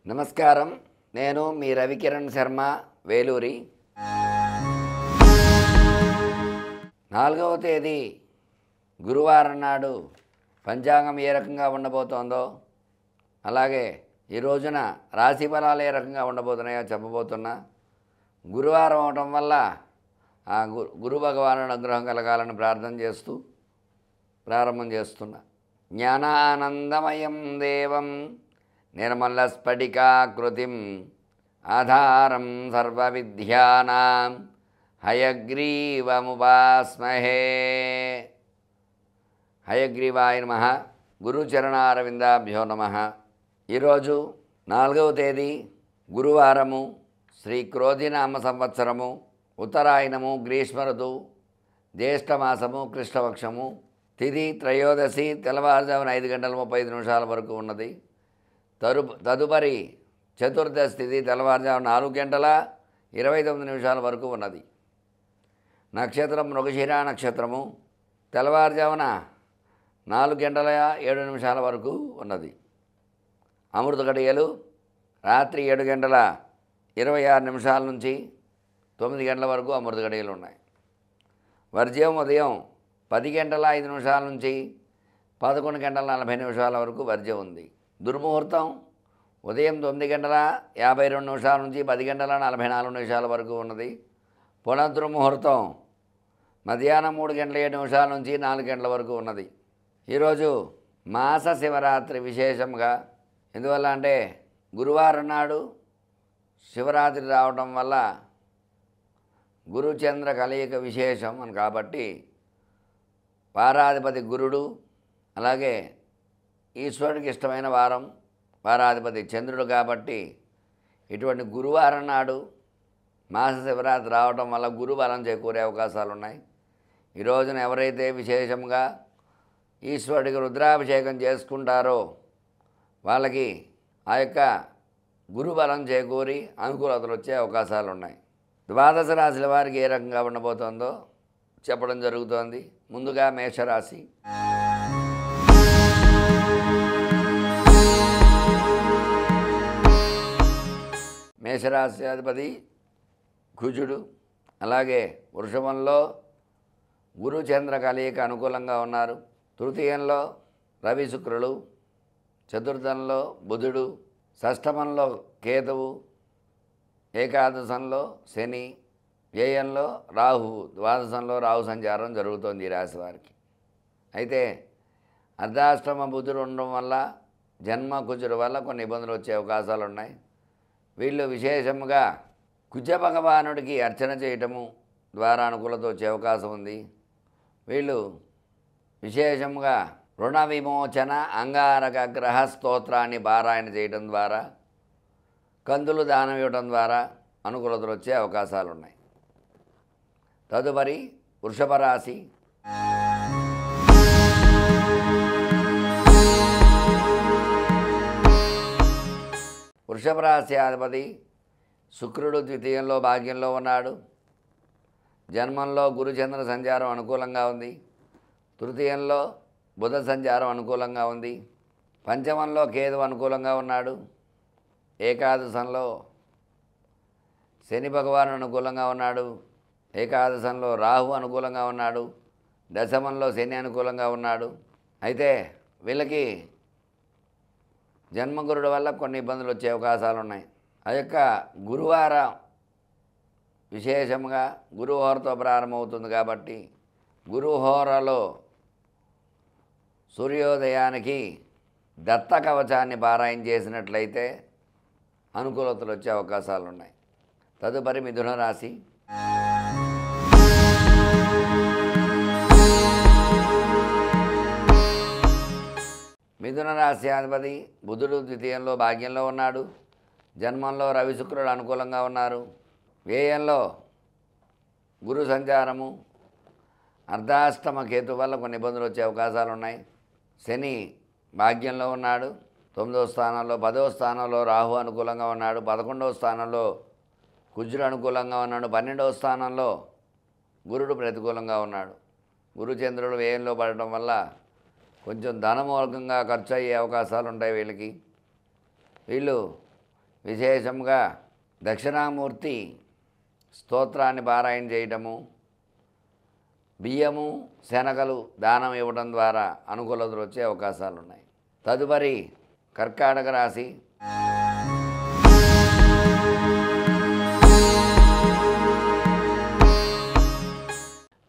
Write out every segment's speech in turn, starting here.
నమస్కారం. నేను మీ రవికిరణ్ శర్మ, వేలూరి. 4వ తేదీ గురువారం నాడు పంచాంగం ఏ రకంగా ఉండబోతోందో, అలాగే ఈ రోజున రాశి ఫలాలు ఏ రకంగా ఉండబోతున్నాయో చెప్పబోతున్నా. గురువారం అవటం వల్ల ఆ గురు భగవానుడి అనుగ్రహం కలగాలని ప్రార్థన చేస్తూ ప్రారంభం చేస్తున్నా. జ్ఞానానందమయం దేవం నిర్మలస్ఫటికాకృతిం ఆధారం సర్వవిద్యానాం హయగ్రీవముపాస్మహే. హయగ్రీవాయ నమః. గురుచరణారవిందాభ్యో నమః. ఈరోజు 4వ తేదీ గురువారము, శ్రీ క్రోధినామ సంవత్సరము, ఉత్తరాయణము, గ్రీష్మ ఋతువు, జ్యేష్ఠమాసము, కృష్ణపక్షము, తిథి త్రయోదశి తెల్లవారుజామున 5:35 వరకు ఉన్నది. తదుపరి చతుర్దశి తిథి తెల్లవారుజామున 4:29 వరకు ఉన్నది. నక్షత్రం మృగశిర నక్షత్రము తెల్లవారుజామున 4:07 వరకు ఉన్నది. అమృత గడియలు రాత్రి 7:26 నుంచి 9 గంటల వరకు అమృత గడియలు ఉన్నాయి. వర్జ్యం ఉదయం 10:05 నుంచి 11:40 వరకు వర్జ్యం ఉంది. దుర్ముహూర్తం ఉదయం 9:52 నుంచి 10:44 వరకు ఉన్నది. పునర్దుర్ముహూర్తం మధ్యాహ్నం 3:07 నుంచి 4 గంటల వరకు ఉన్నది. ఈరోజు మాస శివరాత్రి విశేషంగా, ఎందువల్ల అంటే గురువారం నాడు శివరాత్రి రావడం వల్ల గురుచంద్ర కలయిక విశేషం అని కాబట్టి వారాధిపతి గురుడు, అలాగే ఈశ్వరుడికి ఇష్టమైన వారం వారాధిపతి చంద్రుడు కాబట్టి ఇటువంటి గురువారం నాడు మాస శివరాత్రి రావడం వల్ల గురు బలం చేకూరే అవకాశాలు ఉన్నాయి. ఈ రోజున ఎవరైతే విశేషంగా ఈశ్వరుడికి రుద్రాభిషేకం చేసుకుంటారో వాళ్ళకి ఆ యొక్క గురుబలం చేకూరి అనుకూలతలు వచ్చే అవకాశాలు ఉన్నాయి. ద్వాదశ రాశుల వారికి ఏ రకంగా ఉండబోతోందో చెప్పడం జరుగుతోంది. ముందుగా మేషరాశి. మేషరాశి అధిపతి కుజుడు, అలాగే వృషభంలో గురు చంద్ర కలయిక అనుకూలంగా ఉన్నారు. తృతీయంలో రవి శుక్రులు, చతుర్థంలో బుధుడు, షష్ఠమంలో కేతువు, ఏకాదశంలో శని, వ్యయంలో రాహువు, ద్వాదశంలో రాహు సంచారం జరుగుతోంది ఈ రాశి వారికి. అయితే అర్ధాష్టమ బుధుడు ఉండడం వల్ల, జన్మ కుజుడు వల్ల కొన్ని ఇబ్బందులు వచ్చే అవకాశాలు ఉన్నాయి. వీళ్ళు విశేషంగా కుజ భగవానుడికి అర్చన చేయటము ద్వారా అనుకూలత వచ్చే అవకాశం ఉంది. వీళ్ళు విశేషంగా రుణ విమోచన అంగారక గ్రహ స్తోత్రాన్ని పారాయణ చేయడం ద్వారా, కందులు దానం ఇవ్వడం ద్వారా అనుకూలతలు వచ్చే అవకాశాలు ఉన్నాయి. తదుపరి వృషభ రాశి. వృషభ రాశి అధిపతి శుక్రుడు ద్వితీయంలో భాగ్యంలో ఉన్నాడు. జన్మంలో గురుచంద్ర సంచారం అనుకూలంగా ఉంది. తృతీయంలో బుధ సంచారం అనుకూలంగా ఉంది. పంచమంలో కేతు అనుకూలంగా ఉన్నాడు. ఏకాదశంలో శని భగవాను అనుకూలంగా ఉన్నాడు. ఏకాదశంలో రాహు అనుకూలంగా ఉన్నాడు. దశమంలో శని అనుకూలంగా ఉన్నాడు. అయితే వీళ్ళకి జన్మగురుడు వల్ల కొన్ని ఇబ్బందులు వచ్చే అవకాశాలు ఉన్నాయి. ఆ యొక్క గురువారం విశేషంగా గురుహోరతో ప్రారంభమవుతుంది కాబట్టి గురుహోరలో సూర్యోదయానికి దత్త కవచాన్ని పారాయణ చేసినట్లయితే అనుకూలతలు వచ్చే అవకాశాలు ఉన్నాయి. తదుపరి మిథున రాశి. మిథున రాశి అధిపతి బుధుడు ద్వితీయంలో భాగ్యంలో ఉన్నాడు. జన్మంలో రవి శుక్రుడు అనుకూలంగా ఉన్నారు. వ్యయంలో గురు సంచారము, అర్ధాష్టమ కేతు వల్ల కొన్ని ఇబ్బందులు వచ్చే అవకాశాలు ఉన్నాయి. శని భాగ్యంలో ఉన్నాడు. 9వ స్థానంలో, 10వ స్థానంలో రాహు అనుకూలంగా ఉన్నాడు. 11వ స్థానంలో కుజుడు అనుకూలంగా ఉన్నాడు. 12వ స్థానంలో గురుడు ప్రతికూలంగా ఉన్నాడు. గురుచంద్రుడు వ్యయంలో పడటం వల్ల కొంచెం ధనమూలకంగా ఖర్చు అయ్యే అవకాశాలు ఉంటాయి వీళ్ళకి. వీళ్ళు విశేషంగా దక్షిణామూర్తి స్తోత్రాన్ని పారాయణ చేయటము, బియ్యము శనగలు దానం ఇవ్వడం ద్వారా అనుకూలతలు వచ్చే అవకాశాలు ఉన్నాయి. తదుపరి కర్కాటక రాశి.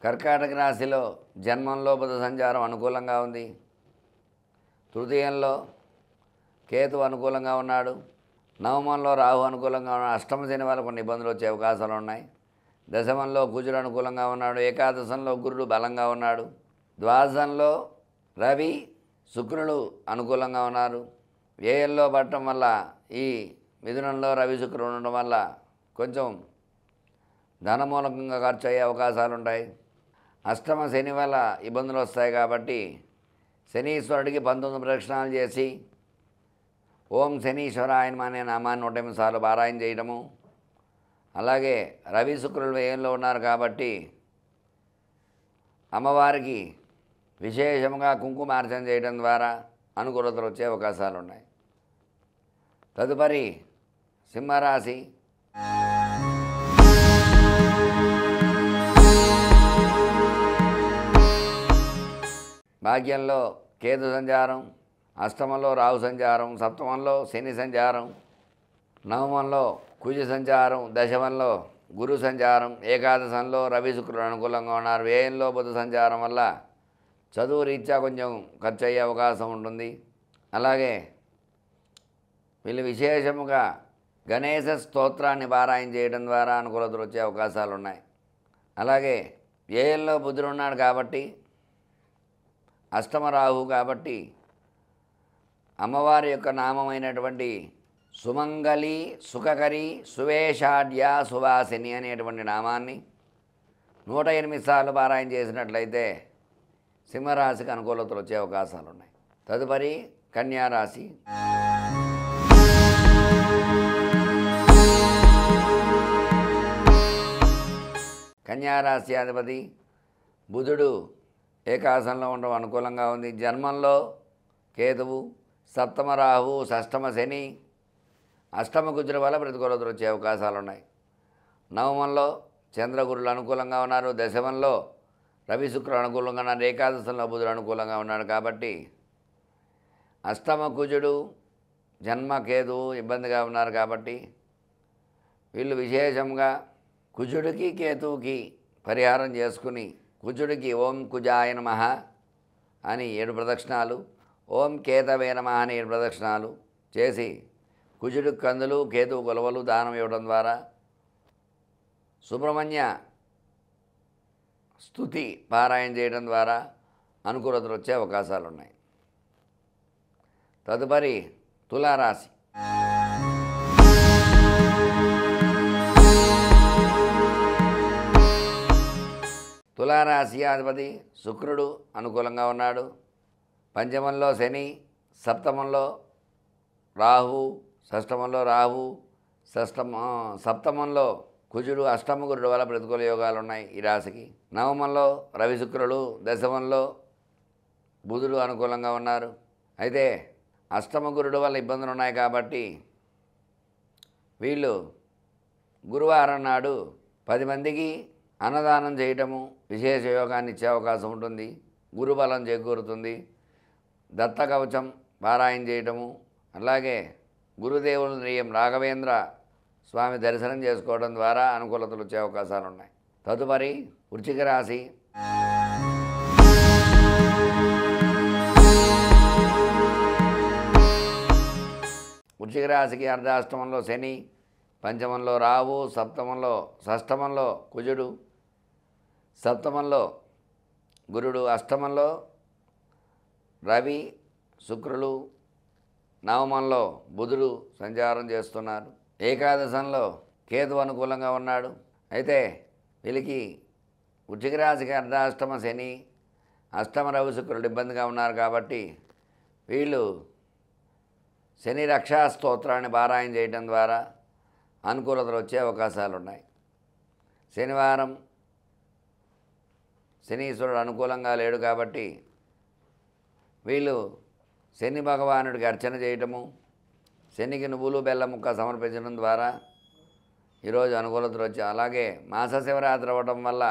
కర్కాటక రాశిలో జన్మంలో బుధ సంచారం అనుకూలంగా ఉంది. తృతీయంలో కేతు అనుకూలంగా ఉన్నాడు. నవమంలో రాహు అనుకూలంగా ఉన్నాడు. అష్టమ శని వల్ల కొన్ని ఇబ్బందులు వచ్చే అవకాశాలు ఉన్నాయి. దశమంలో కుజుడు అనుకూలంగా ఉన్నాడు. ఏకాదశంలో గురుడు బలంగా ఉన్నాడు. ద్వాదశంలో రవి శుక్రుడు అనుకూలంగా ఉన్నారు. వ్యయంలో పడటం వల్ల ఈ మిథునంలో రవి శుక్రుడు ఉండడం వల్ల కొంచెం ధనమూలకంగా ఖర్చు అయ్యే అవకాశాలు ఉంటాయి. అష్టమ శని వల్ల ఇబ్బందులు వస్తాయి కాబట్టి శనీశ్వరుడికి 19 ప్రదక్షిణాలు చేసి ఓం శనీశ్వరాయ నమః అనే నామాన్ని 108 సార్లు పారాయణ చేయడము, అలాగే రవి శుక్రులు వ్యయంలో ఉన్నారు కాబట్టి అమ్మవారికి విశేషంగా కుంకుమార్చన చేయడం ద్వారా అనుకూలతలు వచ్చే అవకాశాలు ఉన్నాయి. తదుపరి సింహరాశి. భాగ్యంలో కేతు సంచారం, అష్టమంలో రాహు సంచారం, సప్తమంలో శని సంచారం, నవమంలో కుజ సంచారం, దశమంలో గురు సంచారం, ఏకాదశంలో రవి శుక్రుడు అనుకూలంగా ఉన్నారు. వ్యయంలో బుధ సంచారం వల్ల చదువు రీత్యా కొంచెం ఖర్చు అయ్యే అవకాశం ఉంటుంది. అలాగే వీళ్ళు విశేషముగా గణేశ స్తోత్రాన్ని పారాయణ చేయడం ద్వారా అనుకూలతలు వచ్చే అవకాశాలు ఉన్నాయి. అలాగే వ్యయంలో బుధుడు ఉన్నాడు కాబట్టి అష్టమ రాహు కాబట్టి అమ్మవారి యొక్క నామమైనటువంటి సుమంగళి సుఖకరి సువేషాఢ్య సువాసిని అనేటువంటి నామాన్ని 108 సార్లు పారాయణ చేసినట్లయితే సింహరాశికి అనుకూలతలు వచ్చే అవకాశాలు ఉన్నాయి. తదుపరి కన్యారాశి. కన్యారాశి అధిపతి బుధుడు ఏకాదశంలో ఉండడం అనుకూలంగా ఉంది. జన్మంలో కేతువు, సప్తమ రాహు, షష్టమ శని, అష్టమ కుజుల వల్ల ప్రతికూలతలు వచ్చే అవకాశాలు ఉన్నాయి. నవమంలో చంద్రగురులు అనుకూలంగా ఉన్నారు. దశమంలో రవి శుక్రుడు అనుకూలంగా ఉన్నారు. ఏకాదశంలో బుధుడు అనుకూలంగా ఉన్నాడు కాబట్టి అష్టమ కుజుడు జన్మ కేతువు ఇబ్బందిగా ఉన్నారు కాబట్టి వీళ్ళు విశేషంగా కుజుడికి కేతువుకి పరిహారం చేసుకుని కుజుడికి ఓం కుజాయ నమః అని 7 ప్రదక్షిణాలు, ఓం కేతవే నమః అని 7 ప్రదక్షిణాలు చేసి కుజుడికి కందులు కేతువు కొలవలు దానం ఇవ్వడం ద్వారా సుబ్రహ్మణ్య స్తుతి పారాయణ చేయడం ద్వారా అనుకూలతలు వచ్చే అవకాశాలు ఉన్నాయి. తదుపరి తులారాశి. తులారాశి అధిపతి శుక్రుడు అనుకూలంగా ఉన్నాడు. పంచమంలో శని, సప్తమంలో రాహు, షష్టమంలో రాహు, సప్తమంలో కుజుడు, అష్టమ గురుడు వల్ల ప్రతికూల యోగాలు ఉన్నాయి ఈ రాశికి. నవమంలో రవి శుక్రుడు, దశమంలో బుధుడు అనుకూలంగా ఉన్నారు. అయితే అష్టమ గురుడు వల్ల ఇబ్బందులు ఉన్నాయి కాబట్టి వీళ్ళు గురువారం నాడు 10 మందికి అన్నదానం చేయటము విశేష యోగాన్ని ఇచ్చే అవకాశం ఉంటుంది. గురుబలం చేకూరుతుంది. దత్తకవచం పారాయణ చేయటము, అలాగే గురుదేవుని శ్రీ రాఘవేంద్ర స్వామి దర్శనం చేసుకోవడం ద్వారా అనుకూలతలు వచ్చే అవకాశాలు ఉన్నాయి. తదుపరి వృశ్చిక రాశి. వృశ్చిక రాశికి అర్ధాష్టమంలో శని, పంచమంలో రాహు, సప్తమంలో షష్టమంలో కుజుడు, సప్తమంలో గురుడు, అష్టమంలో రవి శుక్రులు, నవమంలో బుధుడు సంచారం చేస్తున్నారు. ఏకాదశంలో కేతు అనుకూలంగా ఉన్నాడు. అయితే వీళ్ళకి వృశ్చిక రాశికి అర్ధాష్టమ శని, అష్టమ రవి శుక్రుడు ఇబ్బందిగా ఉన్నారు కాబట్టి వీళ్ళు శని రక్షా స్తోత్రాన్ని పారాయణ చేయడం ద్వారా అనుకూలతలు వచ్చే అవకాశాలు ఉన్నాయి. శనివారం శనీశ్వరుడు అనుకూలంగా లేడు కాబట్టి వీళ్ళు శని భగవానుడికి అర్చన చేయటము, శనికి నువ్వులు బెల్లం ముక్క సమర్పించడం ద్వారా ఈరోజు అనుకూలతలు వచ్చాయి. అలాగే మాస శివరాత్రి అవ్వటం వల్ల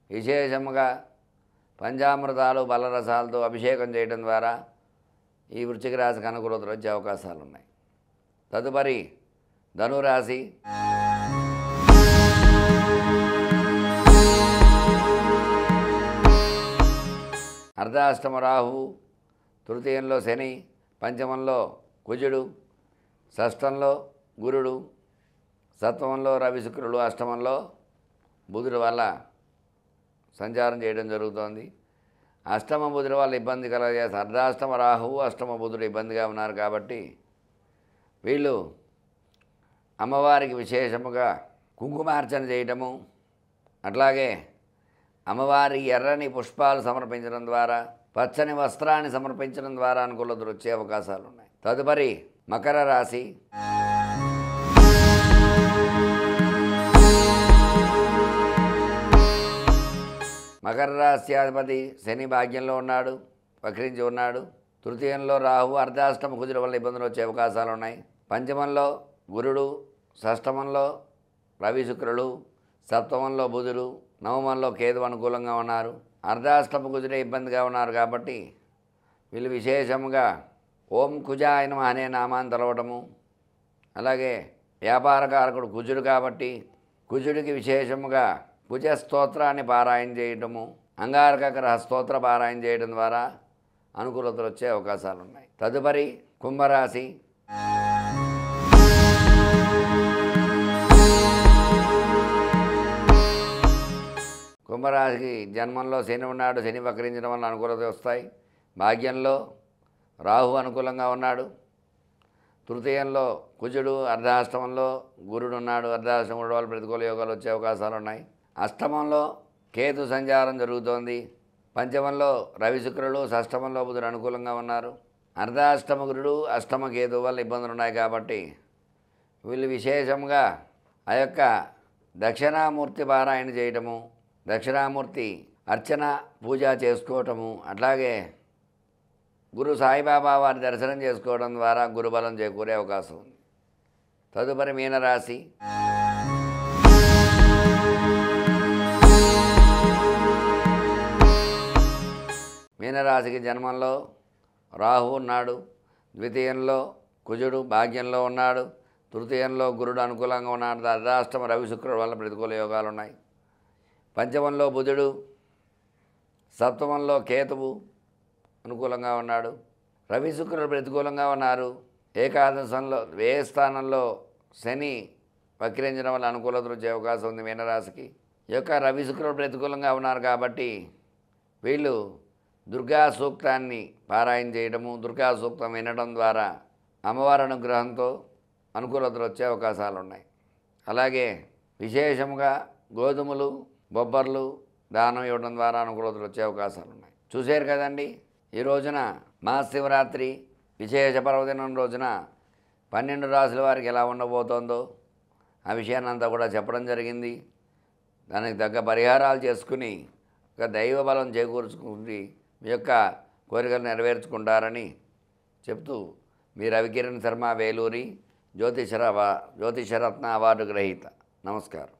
విశేషముగా పంచామృతాలు బలరసాలతో అభిషేకం చేయడం ద్వారా ఈ వృశ్చిక రాశికి అనుకూలతలు వచ్చే అవకాశాలు ఉన్నాయి. తదుపరి ధనురాశి. అర్ధాష్టమ రాహువు, తృతీయంలో శని, పంచమంలో కుజుడు, షష్టంలో గురుడు, సప్తమంలో రవి శుక్రుడు, అష్టమంలో బుధుడు వల్ల సంచారం చేయడం జరుగుతోంది. అష్టమ బుధుడు వల్ల ఇబ్బంది కలగజేస్తారు. అర్ధాష్టమ రాహువు, అష్టమ బుధుడు ఇబ్బందిగా ఉన్నారు కాబట్టి వీళ్ళు అమ్మవారికి విశేషముగా కుంకుమార్చన చేయటము, అట్లాగే అమ్మవారికి ఎర్రని పుష్పాలు సమర్పించడం ద్వారా, పచ్చని వస్త్రాన్ని సమర్పించడం ద్వారా అనుకూలతలు వచ్చే అవకాశాలు ఉన్నాయి. తదుపరి మకర రాశి. మకర రాశి అధిపతి శని భాగ్యంలో ఉన్నాడు, వక్రించి ఉన్నాడు. తృతీయంలో రాహు, అర్ధాష్టమ కుజుల వల్ల ఇబ్బందులు వచ్చే అవకాశాలు ఉన్నాయి. పంచమంలో గురుడు, షష్టమంలో రవి శుక్రులు, సప్తమంలో బుధుడు, నవమంలో కేతు అనుకూలంగా ఉన్నారు. అర్ధాష్టమ కుజుడే ఇబ్బందిగా ఉన్నారు కాబట్టి వీళ్ళు విశేషముగా ఓం కుజాయ నమః అనే నామాన్ని తలవటము, అలాగే వ్యాపారకారకుడు కుజుడు కాబట్టి కుజుడికి విశేషముగా కుజ స్తోత్రాన్ని పారాయణ చేయటము, అంగారక గ్రహ స్తోత్ర పారాయణ చేయడం ద్వారా అనుకూలతలు వచ్చే అవకాశాలు ఉన్నాయి. తదుపరి కుంభరాశి. కుంభరాశికి జన్మంలో శని ఉన్నాడు. శని వక్రించడం వల్ల అనుకూలత వస్తాయి. భాగ్యంలో రాహు అనుకూలంగా ఉన్నాడు. తృతీయంలో కుజుడు, అర్ధాష్టమంలో గురుడు ఉన్నాడు. అర్ధాష్టముడు వల్ల ప్రతికూల యోగాలు వచ్చే అవకాశాలు ఉన్నాయి. అష్టమంలో కేతు సంచారం జరుగుతోంది. పంచమంలో రవి శుక్రులు, షష్టమంలో బుధుడు అనుకూలంగా ఉన్నారు. అర్ధాష్టమ గురుడు, అష్టమ కేతు వల్ల ఇబ్బందులు ఉన్నాయి కాబట్టి వీళ్ళు విశేషంగా ఆ యొక్క దక్షిణామూర్తి పారాయణ చేయటము, దక్షిణామూర్తి అర్చన పూజ చేసుకోవటము, అట్లాగే గురు సాయిబాబా వారి దర్శనం చేసుకోవడం ద్వారా గురుబలం చేకూరే అవకాశం ఉంది. తదుపరి మీనరాశి. మీనరాశికి జన్మంలో రాహు ఉన్నాడు. ద్వితీయంలో కుజుడు భాగ్యంలో ఉన్నాడు. తృతీయంలో గురుడు అనుకూలంగా ఉన్నాడు. అర్ధాష్టమ రవి శుక్రుడు వల్ల ప్రతికూల యోగాలు ఉన్నాయి. పంచమంలో బుధుడు, సప్తమంలో కేతువు అనుకూలంగా ఉన్నాడు. రవి శుక్రుడు ప్రతికూలంగా ఉన్నారు. ఏకాదశంలో స్థానంలో శని వక్రించడం వల్ల అనుకూలతలు వచ్చే అవకాశం ఉంది మీనరాశికి. ఈ యొక్క రవి శుక్రుడు ప్రతికూలంగా ఉన్నారు కాబట్టి వీళ్ళు దుర్గా సూక్తాన్ని పారాయణ చేయడము, దుర్గా సూక్తం వినడం ద్వారా అమ్మవారి అనుగ్రహంతో అనుకూలతలు వచ్చే అవకాశాలు ఉన్నాయి. అలాగే విశేషంగా గోధుమలు, బొబ్బర్లు దానం ఇవ్వడం ద్వారా అనుకూలతలు వచ్చే అవకాశాలు ఉన్నాయి. చూశారు కదండి, ఈ రోజున మహాశివరాత్రి విశేష పర్వదినం రోజున 12 రాశుల వారికి ఎలా ఉండబోతోందో ఆ విషయాన్ని అంతా కూడా చెప్పడం జరిగింది. దానికి తగ్గ పరిహారాలు చేసుకుని ఒక దైవ బలం చేకూర్చుకుని మీ యొక్క కోరికలు నెరవేర్చుకుంటారని చెప్తూ మీ రవికిరణ్ శర్మ, వేలూరి జ్యోతిషరత్న అవార్డు గ్రహీత. నమస్కారం.